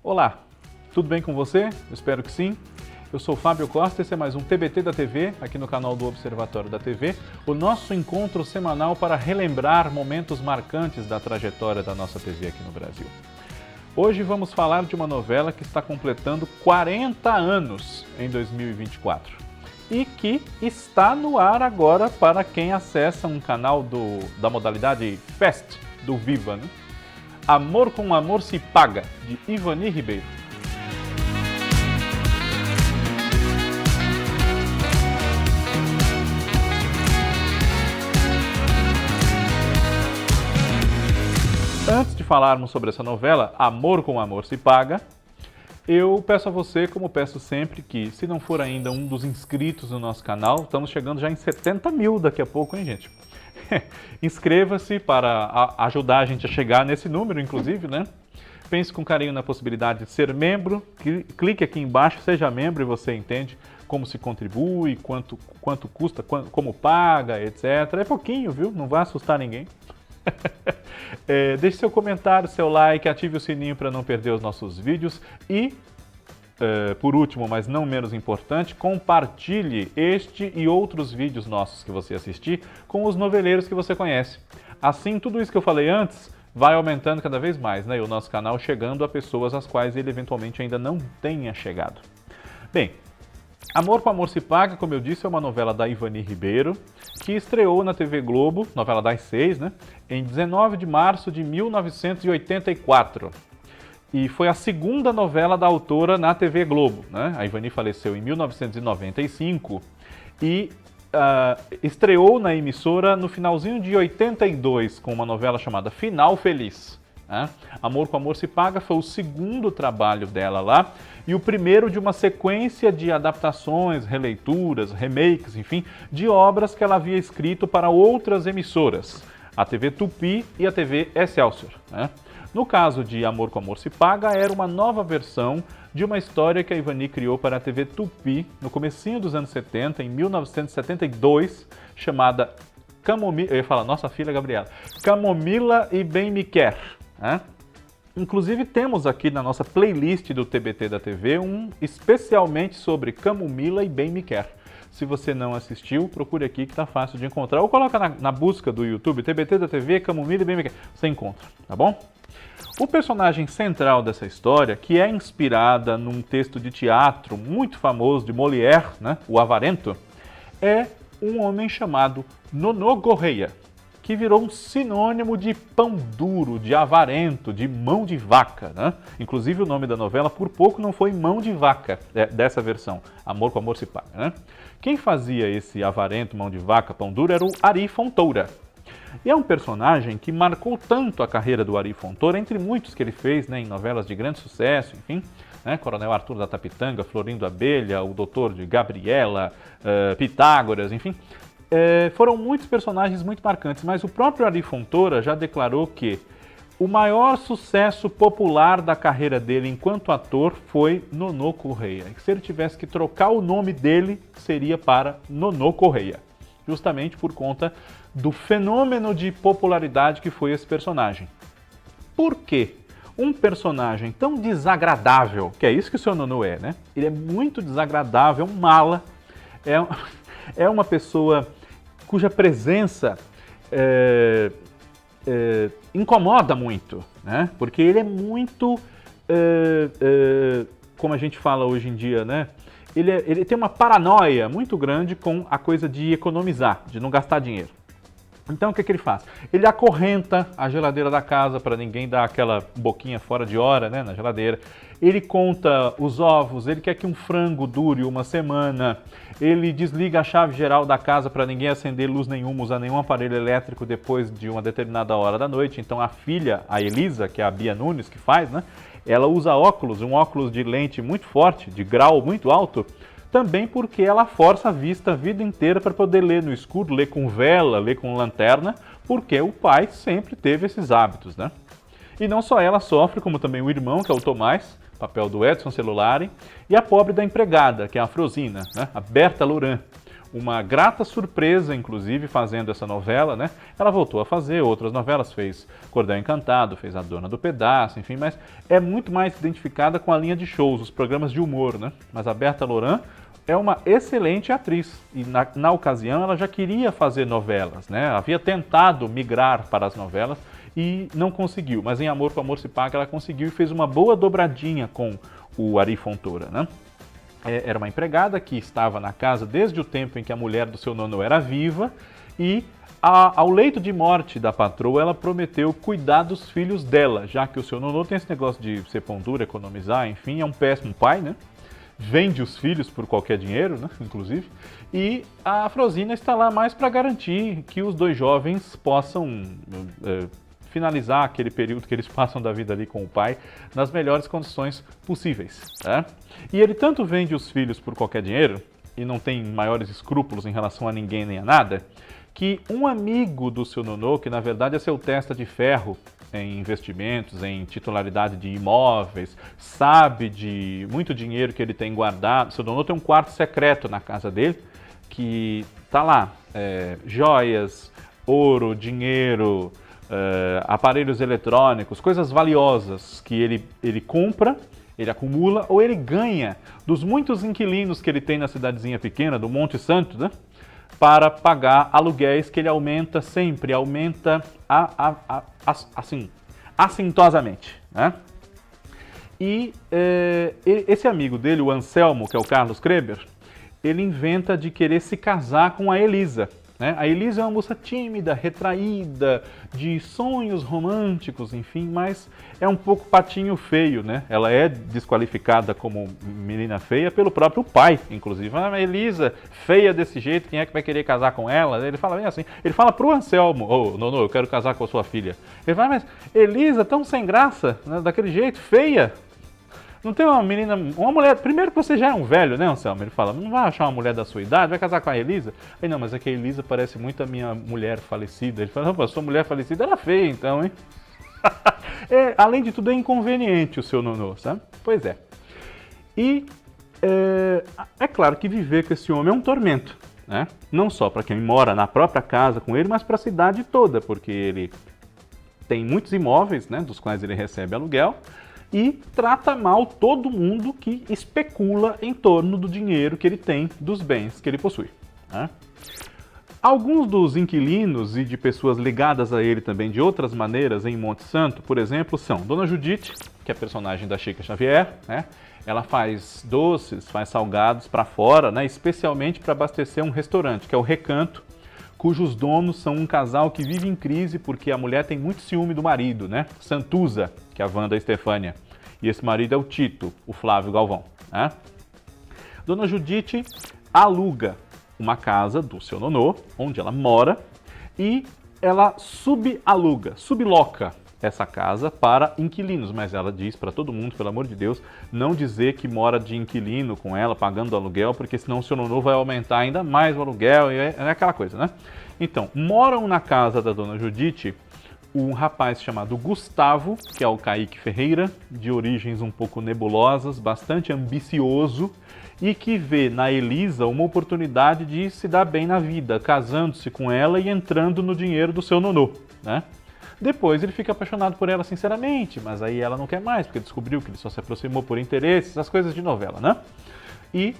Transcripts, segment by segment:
Olá, tudo bem com você? Eu espero que sim. Eu sou Fábio Costa, esse é mais um TBT da TV, aqui no canal do Observatório da TV, o nosso encontro semanal para relembrar momentos marcantes da trajetória da nossa TV aqui no Brasil. Hoje vamos falar de uma novela que está completando 40 anos em 2024 e que está no ar agora para quem acessa um canal da modalidade Fast do Viva, né? Amor com Amor se Paga, de Ivani Ribeiro. Antes de falarmos sobre essa novela, Amor com Amor se Paga, eu peço a você, como peço sempre, que se não for ainda um dos inscritos no nosso canal, estamos chegando já em 70 mil daqui a pouco, hein, gente? Inscreva-se para ajudar a gente a chegar nesse número, inclusive, né? Pense com carinho na possibilidade de ser membro, clique aqui embaixo, seja membro e você entende como se contribui, quanto custa, como paga, etc. É pouquinho, viu? Não vai assustar ninguém. Deixe seu comentário, seu like, ative o sininho para não perder os nossos vídeos e, por último, mas não menos importante, compartilhe este e outros vídeos nossos que você assistir com os noveleiros que você conhece. Assim, tudo isso que eu falei antes vai aumentando cada vez mais, né? E o nosso canal chegando a pessoas às quais ele eventualmente ainda não tenha chegado. Bem, Amor com Amor se Paga, como eu disse, é uma novela da Ivani Ribeiro, que estreou na TV Globo, novela das 6, né? Em 19 de março de 1984. E foi a segunda novela da autora na TV Globo, né? A Ivani faleceu em 1995 e estreou na emissora no finalzinho de 82 com uma novela chamada Final Feliz. Né? Amor com Amor se Paga foi o segundo trabalho dela lá e o primeiro de uma sequência de adaptações, releituras, remakes, enfim, de obras que ela havia escrito para outras emissoras, a TV Tupi e a TV Excelsior. Né? No caso de Amor com Amor se Paga, era uma nova versão de uma história que a Ivani criou para a TV Tupi no comecinho dos anos 70, em 1972, chamada Camomila, eu ia falar, nossa filha Gabriela, Camomila e Bem Me Quer. Né? Inclusive temos aqui na nossa playlist do TBT da TV um especialmente sobre Camomila e Bem Me Quer. Se você não assistiu, procure aqui que tá fácil de encontrar. Ou coloca na busca do YouTube, TBT da TV, Camomila e Bem Me Quer. Você encontra, tá bom? O personagem central dessa história, que é inspirada num texto de teatro muito famoso de Molière, né, o Avarento, é um homem chamado Nonô Correia, que virou um sinônimo de pão duro, de avarento, de mão de vaca. Né? Inclusive o nome da novela por pouco não foi Mão de Vaca, dessa versão, Amor com Amor se Paga. Né? Quem fazia esse avarento, mão de vaca, pão duro era o Ari Fontoura. E é um personagem que marcou tanto a carreira do Ari Fontoura, entre muitos que ele fez, né, em novelas de grande sucesso, enfim, né, Coronel Arthur da Tapitanga, Florindo Abelha, o Doutor de Gabriela, Pitágoras, enfim. Foram muitos personagens muito marcantes, mas o próprio Ari Fontoura já declarou que o maior sucesso popular da carreira dele enquanto ator foi Nonô Correia. E que se ele tivesse que trocar o nome dele, seria para Nonô Correia. Justamente por conta do fenômeno de popularidade que foi esse personagem. Por quê? Um personagem tão desagradável, que é isso que o seu Nonô é, né? Ele é muito desagradável, um mala, é uma pessoa cuja presença incomoda muito, né? Porque ele é muito, como a gente fala hoje em dia, né? Ele tem uma paranoia muito grande com a coisa de economizar, de não gastar dinheiro. Então o que ele faz? Ele acorrenta a geladeira da casa para ninguém dar aquela boquinha fora de hora, né, na geladeira. Ele conta os ovos, ele quer que um frango dure uma semana. Ele desliga a chave geral da casa para ninguém acender luz nenhuma, usar nenhum aparelho elétrico depois de uma determinada hora da noite. Então a filha, a Elisa, que é a Bia Nunes que faz, né, ela usa óculos, um óculos de lente muito forte, de grau muito alto, também porque ela força a vista a vida inteira para poder ler no escuro, ler com vela, ler com lanterna, porque o pai sempre teve esses hábitos, né? E não só ela sofre, como também o irmão, que é o Tomás, papel do Edson Celulari, e a pobre da empregada, que é a Frosina, né? A Berta Louran. uma grata surpresa, inclusive, fazendo essa novela, né? Ela voltou a fazer outras novelas, fez Cordel Encantado, fez A Dona do Pedaço, enfim, mas é muito mais identificada com a linha de shows, os programas de humor, né? Mas a Berta Loran é uma excelente atriz e na ocasião ela já queria fazer novelas, né? Havia tentado migrar para as novelas e não conseguiu, mas em Amor com Amor se Paga ela conseguiu e fez uma boa dobradinha com o Ari Fontoura, né? Era uma empregada que estava na casa desde o tempo em que a mulher do seu nono era viva e ao leito de morte da patroa ela prometeu cuidar dos filhos dela, já que o seu nono tem esse negócio de ser pão duro, economizar, enfim, é um péssimo pai, né? Vende os filhos por qualquer dinheiro, né, inclusive, e a Afrosina está lá mais para garantir que os dois jovens possam finalizar aquele período que eles passam da vida ali com o pai nas melhores condições possíveis. Né? E ele tanto vende os filhos por qualquer dinheiro, e não tem maiores escrúpulos em relação a ninguém nem a nada, que um amigo do seu nonô, que na verdade é seu testa de ferro em investimentos, em titularidade de imóveis, sabe de muito dinheiro que ele tem guardado. Seu nonô tem um quarto secreto na casa dele, que tá lá, joias, ouro, dinheiro, aparelhos eletrônicos, coisas valiosas que ele compra, ele acumula ou ele ganha dos muitos inquilinos que ele tem na cidadezinha pequena do Monte Santo, né? Para pagar aluguéis que ele aumenta sempre, aumenta assim, assintosamente, né? E esse amigo dele, o Anselmo, que é o Carlos Kreber, ele inventa de querer se casar com a Elisa. Né? A Elisa é uma moça tímida, retraída, de sonhos românticos, enfim, mas é um pouco patinho feio, né? Ela é desqualificada como menina feia pelo próprio pai, inclusive. Ah, mas Elisa, feia desse jeito, quem é que vai querer casar com ela? Ele fala bem assim, ele fala pro Anselmo, Nonô, eu quero casar com a sua filha. Ele fala, mas Elisa, tão sem graça, né? Daquele jeito, feia. Não tem uma menina, uma mulher, primeiro que você já é um velho, né, Anselmo? Ele fala, não vai achar uma mulher da sua idade, vai casar com a Elisa? Aí, não, mas é que a Elisa parece muito a minha mulher falecida. Ele fala, não, a sua mulher falecida era feia então, hein? Além de tudo, é inconveniente o seu nonô, sabe? Pois é. E é claro que viver com esse homem é um tormento, né? Não só para quem mora na própria casa com ele, mas para a cidade toda, porque ele tem muitos imóveis, né, dos quais ele recebe aluguel, e trata mal todo mundo que especula em torno do dinheiro que ele tem, dos bens que ele possui. Né? Alguns dos inquilinos e de pessoas ligadas a ele também de outras maneiras em Monte Santo, por exemplo, são Dona Judite, que é a personagem da Chica Xavier, né? Ela faz doces, faz salgados para fora, né? Especialmente para abastecer um restaurante, que é o Recanto, cujos donos são um casal que vive em crise porque a mulher tem muito ciúme do marido, né? Santuza, que é a Wanda Estefânia. E esse marido é o Tito, o Flávio Galvão. Né? Dona Judite aluga uma casa do seu nonô, onde ela mora, e ela subloca essa casa para inquilinos. Mas ela diz para todo mundo, pelo amor de Deus, não dizer que mora de inquilino com ela, pagando aluguel, porque senão o seu nonô vai aumentar ainda mais o aluguel, e é aquela coisa, né? Então, moram na casa da Dona Judite um rapaz chamado Gustavo, que é o Kaique Ferreira, de origens um pouco nebulosas, bastante ambicioso, e que vê na Elisa uma oportunidade de se dar bem na vida, casando-se com ela e entrando no dinheiro do seu nonô, né? Depois ele fica apaixonado por ela sinceramente, mas aí ela não quer mais, porque descobriu que ele só se aproximou por interesses, as coisas de novela, né? E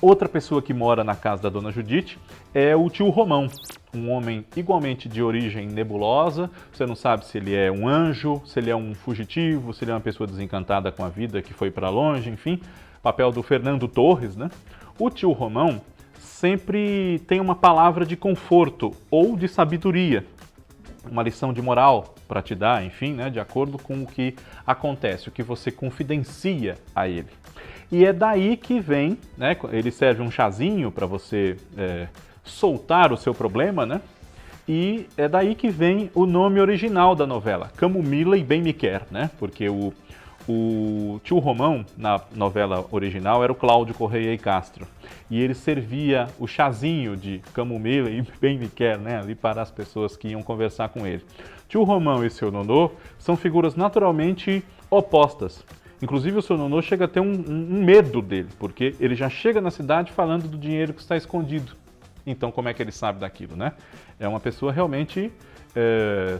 outra pessoa que mora na casa da Dona Judite é o tio Romão, um homem igualmente de origem nebulosa. Você não sabe se ele é um anjo, se ele é um fugitivo, se ele é uma pessoa desencantada com a vida que foi para longe, enfim. Papel do Fernando Torres, né? O tio Romão sempre tem uma palavra de conforto ou de sabedoria, uma lição de moral para te dar, enfim, né? De acordo com o que acontece, o que você confidencia a ele. E é daí que vem, né? Ele serve um chazinho para você soltar o seu problema, né? E é daí que vem o nome original da novela, Camomila e Bem Me Quer, né? Porque o tio Romão, na novela original, era o Cláudio Correia e Castro. E ele servia o chazinho de Camomila e Bem Me Quer, né? Ali para as pessoas que iam conversar com ele. Tio Romão e seu nonô são figuras naturalmente opostas. Inclusive o seu nonô chega a ter um medo dele, porque ele já chega na cidade falando do dinheiro que está escondido, Então como é que ele sabe daquilo, né? É uma pessoa realmente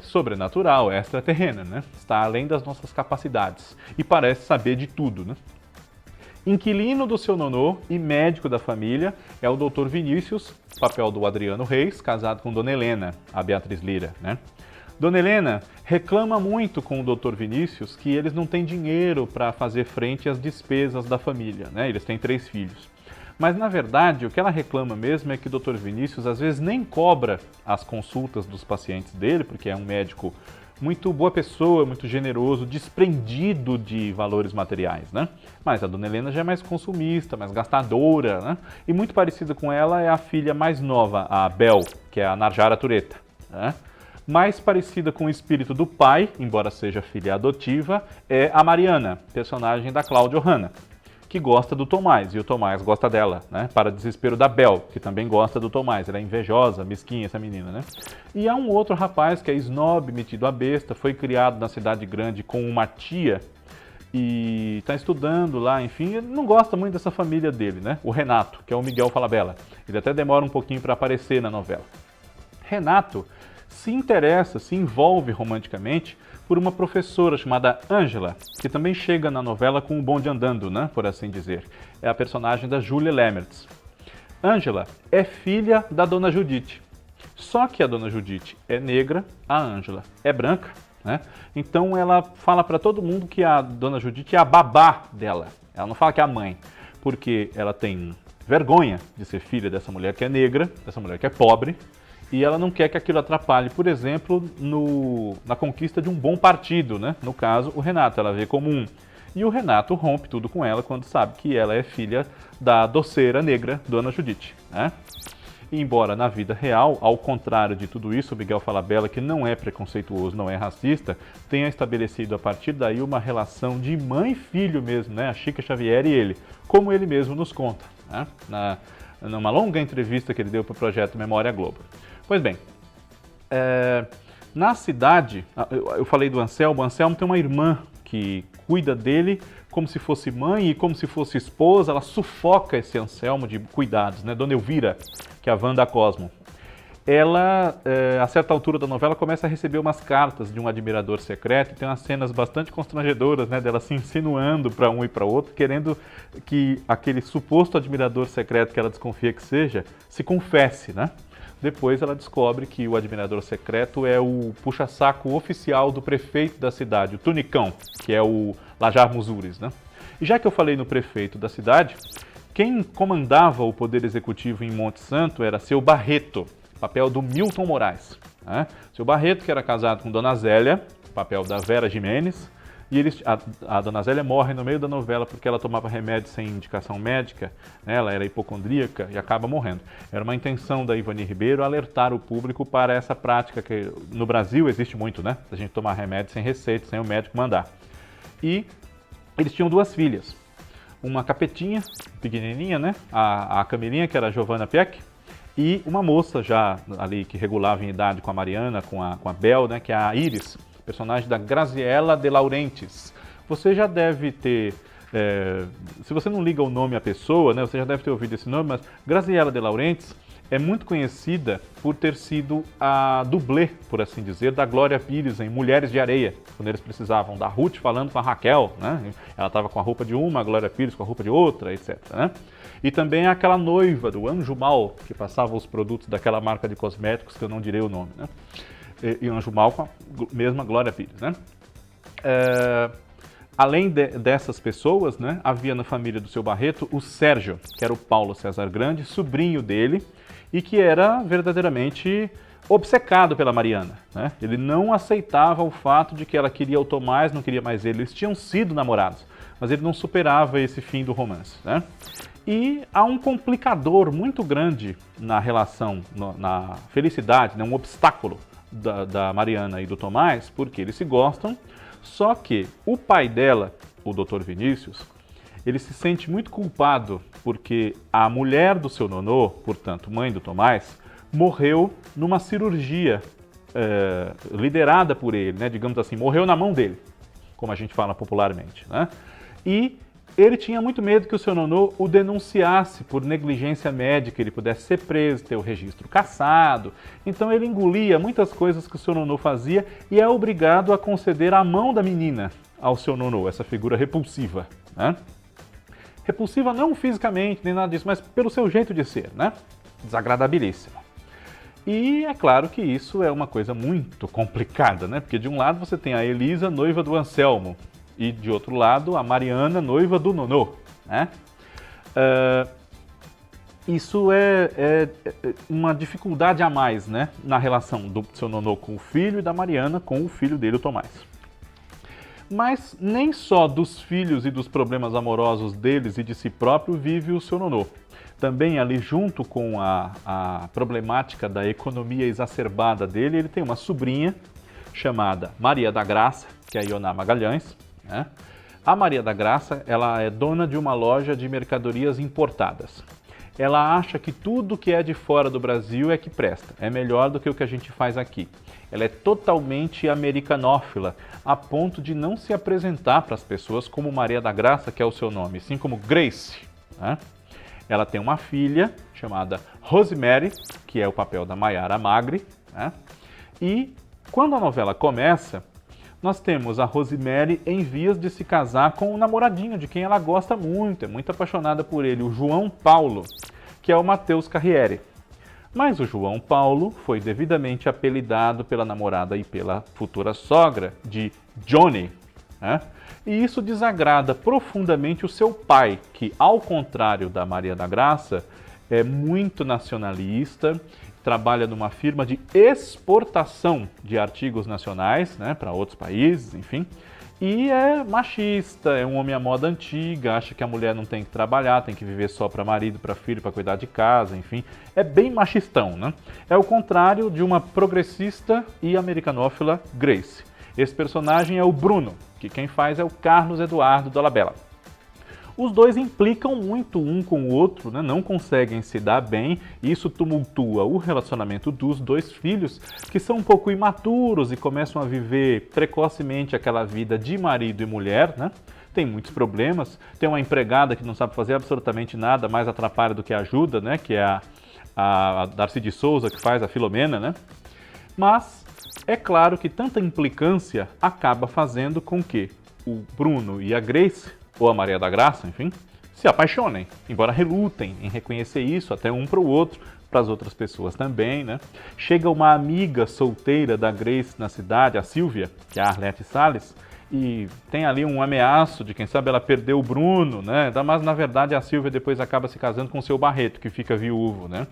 sobrenatural, extraterrena, né? Está além das nossas capacidades e parece saber de tudo, né? Inquilino do seu nonô e médico da família é o Dr. Vinícius, papel do Adriano Reis, casado com Dona Helena, a Beatriz Lira, né? Dona Helena reclama muito com o Dr. Vinícius que eles não têm dinheiro para fazer frente às despesas da família, né? Eles têm 3 filhos. Mas, na verdade, o que ela reclama mesmo é que o Dr. Vinícius às vezes nem cobra as consultas dos pacientes dele, porque é um médico muito boa pessoa, muito generoso, desprendido de valores materiais, né? Mas a Dona Helena já é mais consumista, mais gastadora, né? E muito parecida com ela é a filha mais nova, a Bel, que é a Narjara Tureta, né? Mais parecida com o espírito do pai, embora seja filha adotiva, é a Mariana, personagem da Cláudia Hanna, que gosta do Tomás, e o Tomás gosta dela, né? Para desespero da Bel, que também gosta do Tomás. Ela é invejosa, mesquinha, essa menina, né? E há um outro rapaz que é snob, metido a besta, foi criado na cidade grande com uma tia e está estudando lá, enfim, ele não gosta muito dessa família dele, né? O Renato, que é o Miguel Falabella. Ele até demora um pouquinho para aparecer na novela. Renato se interessa, se envolve romanticamente por uma professora chamada Ângela, que também chega na novela com o bonde andando, né, por assim dizer. É a personagem da Júlia Lemertz. Ângela é filha da Dona Judite. Só que a Dona Judite é negra, a Ângela é branca, né? Então ela fala para todo mundo que a Dona Judite é a babá dela. Ela não fala que é a mãe, porque ela tem vergonha de ser filha dessa mulher que é negra, dessa mulher que é pobre, e ela não quer que aquilo atrapalhe, por exemplo, na conquista de um bom partido, né? No caso, o Renato, ela vê como um. E o Renato rompe tudo com ela quando sabe que ela é filha da doceira negra, Dona Judite, né? E embora na vida real, ao contrário de tudo isso, o Miguel Falabella, que não é preconceituoso, não é racista, tenha estabelecido a partir daí uma relação de mãe e filho mesmo, né? A Chica Xavier e ele, como ele mesmo nos conta, né? Numa longa entrevista que ele deu para o projeto Memória Globo. Pois bem, na cidade, eu falei do Anselmo, o Anselmo tem uma irmã que cuida dele como se fosse mãe e como se fosse esposa, ela sufoca esse Anselmo de cuidados, né? Dona Elvira, que é a Wanda Cosmo. Ela, a certa altura da novela, começa a receber umas cartas de um admirador secreto, e tem umas cenas bastante constrangedoras, né, dela se insinuando para um e para outro, querendo que aquele suposto admirador secreto que ela desconfia que seja, se confesse, né? Depois ela descobre que o admirador secreto é o puxa-saco oficial do prefeito da cidade, o Tunicão, que é o Lajar Mussures, né? E já que eu falei no prefeito da cidade, quem comandava o poder executivo em Monte Santo era seu Barreto, papel do Milton Moraes, né? Seu Barreto, que era casado com Dona Zélia, papel da Vera Jimenez, e a Dona Zélia morre no meio da novela porque ela tomava remédio sem indicação médica, né? Ela era hipocondríaca e acaba morrendo. Era uma intenção da Ivani Ribeiro alertar o público para essa prática que no Brasil existe muito, né? A gente tomar remédio sem receita, sem o médico mandar. E eles tinham 2 filhas, uma capetinha, pequenininha, né? A Camilinha, que era a Giovanna Pieck, e uma moça já ali que regulava em idade com a Mariana, com a Bel, né? Que é a Iris, personagem da Graziella de Laurentiis. Você já deve ter, se você não liga o nome à pessoa, né, você já deve ter ouvido esse nome, mas Graziella de Laurentiis é muito conhecida por ter sido a dublê, por assim dizer, da Glória Pires em Mulheres de Areia, quando eles precisavam da Ruth falando com a Raquel, né? Ela estava com a roupa de uma, a Glória Pires com a roupa de outra, etc, né? E também aquela noiva do Anjo Mal, que passava os produtos daquela marca de cosméticos, que eu não direi o nome, né? E o Anjo Mal com a mesma Glória Pires, né? Além dessas pessoas, né, havia na família do seu Barreto o Sérgio, que era o Paulo César Grande, sobrinho dele, e que era verdadeiramente obcecado pela Mariana, né? Ele não aceitava o fato de que ela queria o Tomás, não queria mais ele. Eles tinham sido namorados, mas ele não superava esse fim do romance, né? E há um complicador muito grande na relação, na felicidade, né? Um obstáculo da Mariana e do Tomás, porque eles se gostam, só que o pai dela, o Dr. Vinícius, ele se sente muito culpado porque a mulher do seu nonô, portanto, mãe do Tomás, morreu numa cirurgia liderada por ele, né? Digamos assim, morreu na mão dele, como a gente fala popularmente, né? E ele tinha muito medo que o seu Nonô o denunciasse por negligência médica, ele pudesse ser preso, ter o registro cassado. Então ele engolia muitas coisas que o seu Nonô fazia e é obrigado a conceder a mão da menina ao seu Nonô, essa figura repulsiva, né? Repulsiva não fisicamente, nem nada disso, mas pelo seu jeito de ser, né? Desagradabilíssimo. E é claro que isso é uma coisa muito complicada, né? Porque de um lado você tem a Elisa, noiva do Anselmo, e de outro lado a Mariana, noiva do Nonô, né? Isso é uma dificuldade a mais, né? Na relação do seu Nonô com o filho e da Mariana com o filho dele, o Tomás. Mas nem só dos filhos e dos problemas amorosos deles e de si próprio vive o seu Nonô. Também ali junto com a problemática da economia exacerbada dele, ele tem uma sobrinha chamada Maria da Graça, que é a Ioná Magalhães, né? A Maria da Graça, ela é dona de uma loja de mercadorias importadas. Ela acha que tudo que é de fora do Brasil é que presta, é melhor do que o que a gente faz aqui. Ela é totalmente americanófila, a ponto de não se apresentar para as pessoas como Maria da Graça, que é o seu nome, assim como Grace, né? Ela tem uma filha chamada Rosemary, que é o papel da Maiara Magri, né? E quando a novela começa, nós temos a Rosemary em vias de se casar com um namoradinho de quem ela gosta muito, é muito apaixonada por ele, o João Paulo, que é o Matheus Carriere. Mas o João Paulo foi devidamente apelidado pela namorada e pela futura sogra de Johnny, né? E isso desagrada profundamente o seu pai, que, ao contrário da Maria da Graça, é muito nacionalista, trabalha numa firma de exportação de artigos nacionais, né, para outros países, enfim, e é machista, é um homem à moda antiga, acha que a mulher não tem que trabalhar, tem que viver só para marido, para filho, para cuidar de casa, enfim, é bem machistão, né? É o contrário de uma progressista e americanófila Grace. Esse personagem é o Bruno, que quem faz é o Carlos Eduardo Dolabella. Os dois implicam muito um com o outro, né? Não conseguem se dar bem, e isso tumultua o relacionamento dos dois filhos, que são um pouco imaturos e começam a viver precocemente aquela vida de marido e mulher, né? Tem muitos problemas, tem uma empregada que não sabe fazer absolutamente nada, mais atrapalha do que ajuda, né? Que é a Darcy de Souza, que faz a Filomena, né? Mas é claro que tanta implicância acaba fazendo com que o Bruno e a Grace, ou a Maria da Graça, enfim, se apaixonem, embora relutem em reconhecer isso até um para o outro, para as outras pessoas também, né? Chega uma amiga solteira da Grace na cidade, a Silvia, que é a Arlete Salles, e tem ali um ameaço de quem sabe ela perdeu o Bruno, né? Mas na verdade a Silvia depois acaba se casando com o seu Barreto, que fica viúvo, né?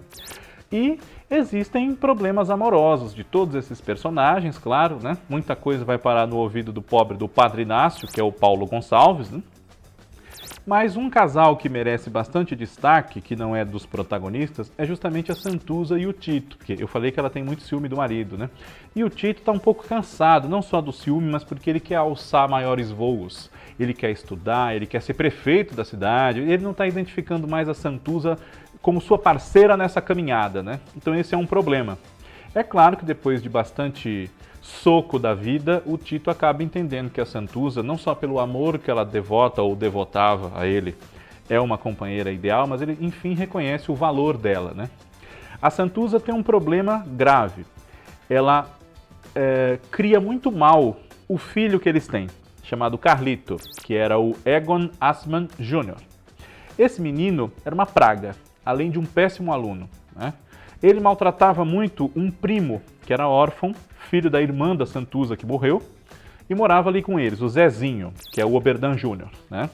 E existem problemas amorosos de todos esses personagens, claro, né? Muita coisa vai parar no ouvido do pobre do Padre Inácio, que é o Paulo Gonçalves, né? Mas um casal que merece bastante destaque, que não é dos protagonistas, é justamente a Santuza e o Tito, porque eu falei que ela tem muito ciúme do marido, né? E o Tito está um pouco cansado, não só do ciúme, mas porque ele quer alçar maiores voos. Ele quer estudar, ele quer ser prefeito da cidade, ele não está identificando mais a Santuza como sua parceira nessa caminhada, né? Então esse é um problema. É claro que depois de bastante soco da vida, o Tito acaba entendendo que a Santuza, não só pelo amor que ela devota ou devotava a ele, é uma companheira ideal, mas ele, enfim, reconhece o valor dela, né? A Santuza tem um problema grave. Ela cria muito mal o filho que eles têm, chamado Carlito, que era o Egon Assmann Jr. Esse menino era uma praga, além de um péssimo aluno, né? Ele maltratava muito um primo, que era órfão, filho da irmã da Santuza que morreu, e morava ali com eles, o Zezinho, que é o Oberdan Júnior, né?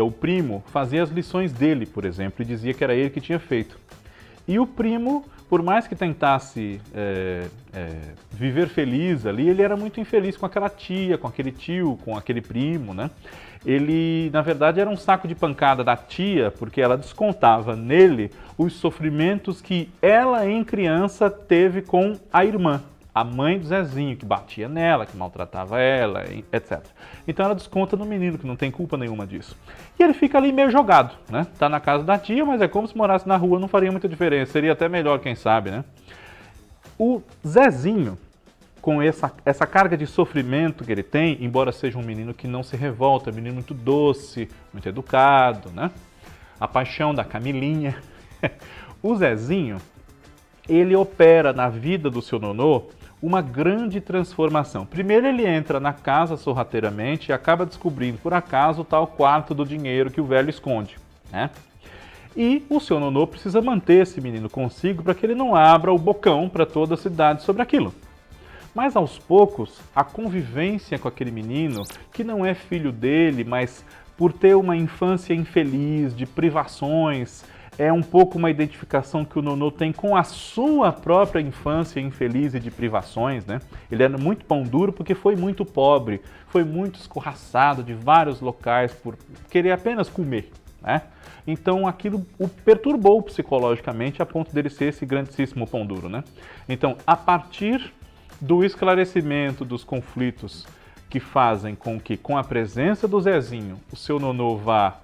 O primo fazia as lições dele, por exemplo, e dizia que era ele que tinha feito. E o primo, por mais que tentasse viver feliz ali, ele era muito infeliz com aquela tia, com aquele tio, com aquele primo, né? Ele, na verdade, era um saco de pancada da tia, porque ela descontava nele os sofrimentos que ela, em criança, teve com a irmã, a mãe do Zezinho, que batia nela, que maltratava ela, etc. Então ela desconta no menino, que não tem culpa nenhuma disso. E ele fica ali meio jogado, né? Tá na casa da tia, mas é como se morasse na rua, não faria muita diferença, seria até melhor, quem sabe, né? O Zezinho, com essa carga de sofrimento que ele tem, embora seja um menino que não se revolta, um menino muito doce, muito educado, né? A paixão da Camilinha. O Zezinho, ele opera na vida do seu Nonô uma grande transformação. Primeiro ele entra na casa sorrateiramente e acaba descobrindo por acaso o tal quarto do dinheiro que o velho esconde, né? E o seu Nonô precisa manter esse menino consigo para que ele não abra o bocão para toda a cidade sobre aquilo. Mas aos poucos, a convivência com aquele menino, que não é filho dele, mas por ter uma infância infeliz, de privações, é um pouco uma identificação que o Nonô tem com a sua própria infância infeliz e de privações, né? Ele era muito pão duro porque foi muito pobre, foi muito escorraçado de vários locais por querer apenas comer, né? Então aquilo o perturbou psicologicamente a ponto dele ser esse grandíssimo pão duro, né? Então, a partir do esclarecimento dos conflitos que fazem com que, com a presença do Zezinho, o seu Nonô vá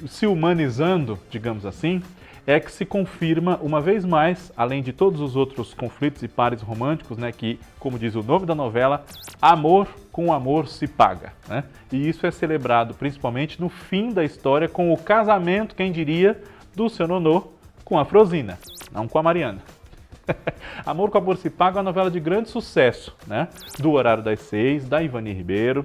se humanizando, digamos assim, é que se confirma uma vez mais, além de todos os outros conflitos e pares românticos, né, que, como diz o nome da novela, amor com amor se paga, né? E isso é celebrado principalmente no fim da história com o casamento, quem diria, do seu Nonô com a Frosina, não com a Mariana. Amor com Amor se Paga é uma novela de grande sucesso, né? Do Horário das 6, da Ivani Ribeiro.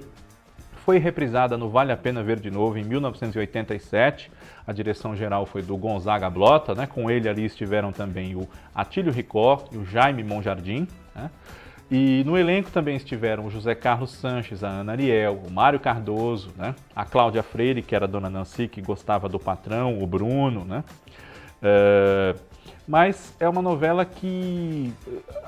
Foi reprisada no Vale a Pena Ver de Novo em 1987. A direção geral foi do Gonzaga Blota, né? Com ele ali estiveram também o Atílio Ricó e o Jaime Monjardim, né? E no elenco também estiveram o José Carlos Sanches, a Ana Ariel, o Mário Cardoso, né? A Cláudia Freire, que era a Dona Nancy, que gostava do patrão, o Bruno, né? Mas é uma novela que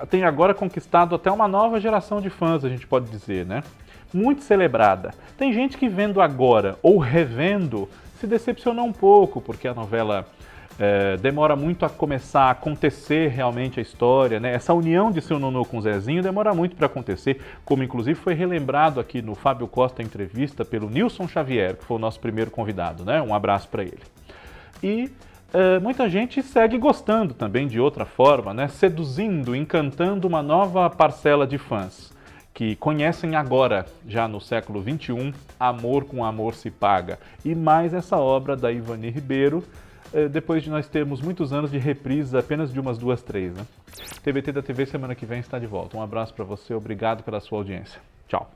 tem agora conquistado até uma nova geração de fãs, a gente pode dizer, né? Muito celebrada. Tem gente que vendo agora ou revendo se decepcionou um pouco, porque a novela demora muito a começar a acontecer realmente a história, né? Essa união de seu Nonô com o Zezinho demora muito para acontecer, como inclusive foi relembrado aqui no Fábio Costa Entrevista pelo Nilson Xavier, que foi o nosso primeiro convidado, né? Um abraço para ele. E muita gente segue gostando também de outra forma, né? Seduzindo, encantando uma nova parcela de fãs que conhecem agora, já no século XXI, Amor com Amor se Paga. E mais essa obra da Ivani Ribeiro, depois de nós termos muitos anos de reprises, apenas de umas 2, 3, né? TBT da TV semana que vem está de volta. Um abraço para você, obrigado pela sua audiência. Tchau.